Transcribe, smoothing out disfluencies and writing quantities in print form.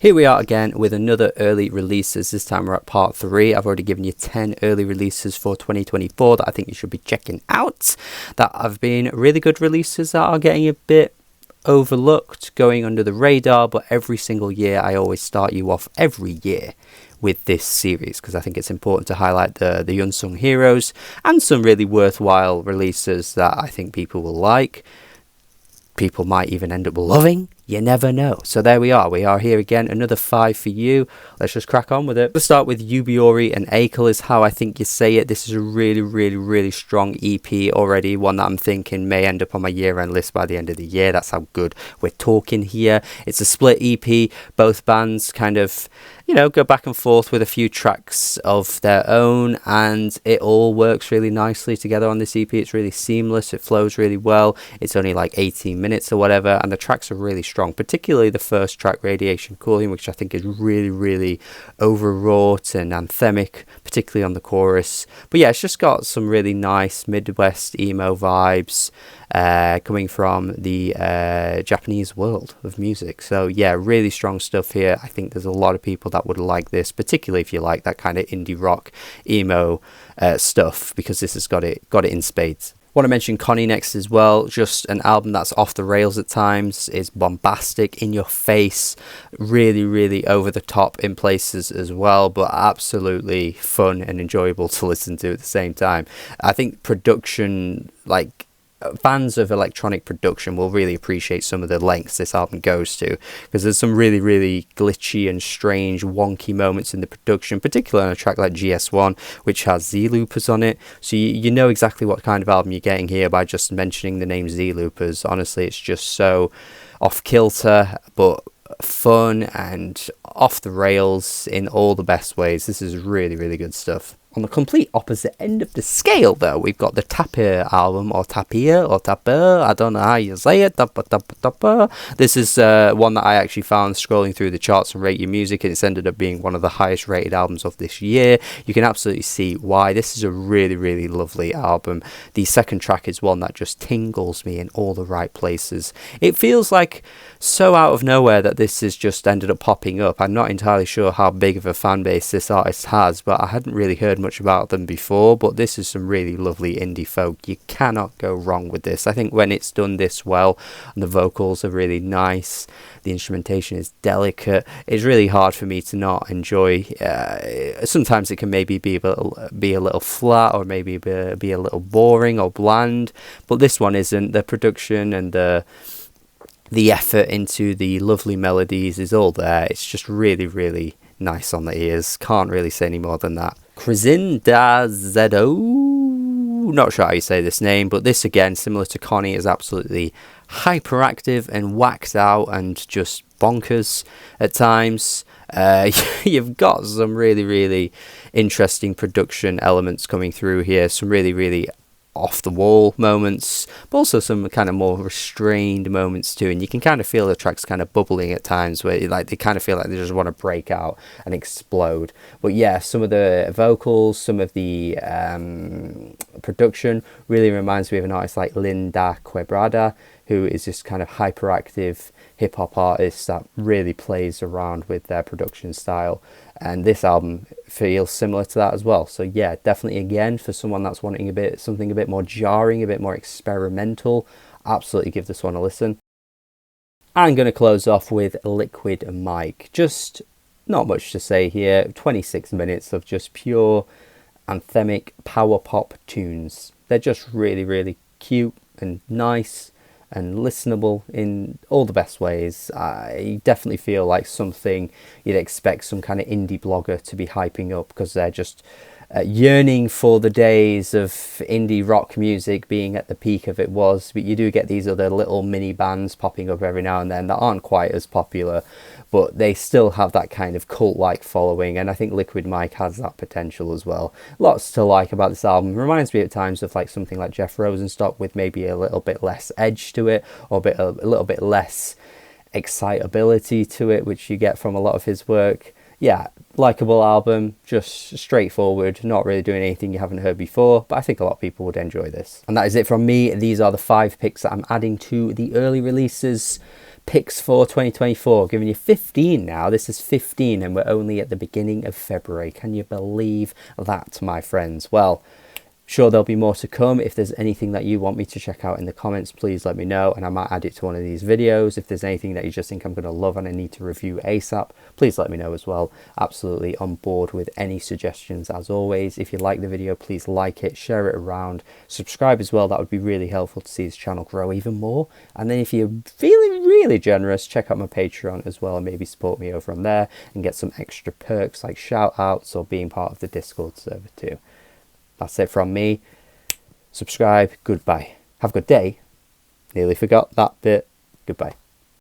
Here we are again with another early releases. This time we're at part 3. I've already given you 10 early releases for 2024 that I think you should be checking out. That have been really good releases that are getting a bit overlooked, going under the radar, but every single year I always start you off every year with this series because I think it's important to highlight the unsung heroes and some really worthwhile releases that I think people will like. People might even end up loving. You never know. So there we are. We are here again. Another 5 for you. Let's just crack on with it. Let's start with Uori and Akel is how I think you say it. This is a really strong EP already. One that I'm thinking may end up on my year-end list by the end of the year. That's how good we're talking here. It's a split EP. Both bands kind of, go back and forth with a few tracks of their own, and it all works really nicely together on this EP. It's really seamless. It flows really well. It's only like 18 minutes or whatever, and the tracks are really strong, particularly the first track, Radiation Cooling, which I think is really overwrought and anthemic, particularly on the chorus. But yeah, it's just got some really nice Midwest emo vibes coming from the Japanese world of music. So yeah, really strong stuff here. I think there's a lot of people that would like this, particularly if you like that kind of indie rock emo stuff, because this has got it in spades. Want to mention Connie next as well. Just an album that's off the rails at times, is bombastic, in your face, really over the top in places as well, but absolutely fun and enjoyable to listen to at the same time. I think production, fans of electronic production will really appreciate some of the lengths this album goes to, because there's some really glitchy and strange wonky moments in the production, particularly on a track like GS1, which has Z-loopers on it. So you know exactly what kind of album you're getting here by just mentioning the name Z-loopers. Honestly, it's just so off kilter but fun and off the rails in all the best ways. This is really good stuff. On the complete opposite end of the scale, though, we've got the Tapir album, or Tapir, or Tapir, I don't know how you say it, Tapir. This is one that I actually found scrolling through the charts and Rate Your Music, and it's ended up being one of the highest rated albums of this year. You can absolutely see why. This is a really lovely album. The second track is one that just tingles me in all the right places. It feels like so out of nowhere that this has just ended up popping up. I'm not entirely sure how big of a fan base this artist has, but I hadn't really heard much about them before. But this is some really lovely indie folk. You cannot go wrong with this. I think when it's done this well, and the vocals are really nice, the instrumentation is delicate, it's really hard for me to not enjoy. Sometimes it can maybe be a little flat, or maybe be a little boring or bland, but this one isn't. The production and the effort into the lovely melodies is all there. It's just really nice on the ears. Can't really say any more than that. Cinda Zedo, not sure how you say this name, but this again, similar to Connie, is absolutely hyperactive and whacked out and just bonkers at times. You've got some really interesting production elements coming through here, some really off the wall moments, but also some kind of more restrained moments too, and you can kind of feel the tracks kind of bubbling at times, where they kind of feel like they just want to break out and explode. But yeah, some of the vocals, some of the production really reminds me of an artist like Linda Quebrada, who is this kind of hyperactive hip-hop artist that really plays around with their production style, and this album feels similar to that as well. So yeah, definitely again, for someone that's wanting something a bit more jarring, a bit more experimental, absolutely give this one a listen. I'm going to close off with Liquid Mike. Just not much to say here. 26 minutes of just pure anthemic power pop tunes. They're just really cute and nice and listenable in all the best ways. I definitely feel like something you'd expect some kind of indie blogger to be hyping up, because they're just yearning for the days of indie rock music being at the peak of it was. But you do get these other little mini bands popping up every now and then that aren't quite as popular, but they still have that kind of cult-like following, and I think Liquid Mike has that potential as well. Lots to like about this album. It reminds me at times of something like Jeff Rosenstock, with maybe a little bit less edge to it, or a little bit less excitability to it, which you get from a lot of his work. Yeah, likable album, just straightforward, not really doing anything you haven't heard before, but I think a lot of people would enjoy this. And that is it from me. These are the 5 picks that I'm adding to the early releases picks for 2024. Giving you 15 now. This is 15 and we're only at the beginning of February. Can you believe that, my friends? Well, sure, there'll be more to come. If there's anything that you want me to check out in the comments, please let me know and I might add it to one of these videos. If there's anything that you just think I'm going to love and I need to review ASAP, please let me know as well. Absolutely on board with any suggestions as always. If you like the video, please like it, share it around, subscribe as well. That would be really helpful to see this channel grow even more. And then if you're feeling really generous, check out my Patreon as well and maybe support me over on there and get some extra perks like shout outs or being part of the Discord server too. That's it from me. Subscribe. Goodbye. Have a good day. Nearly forgot that bit. Goodbye.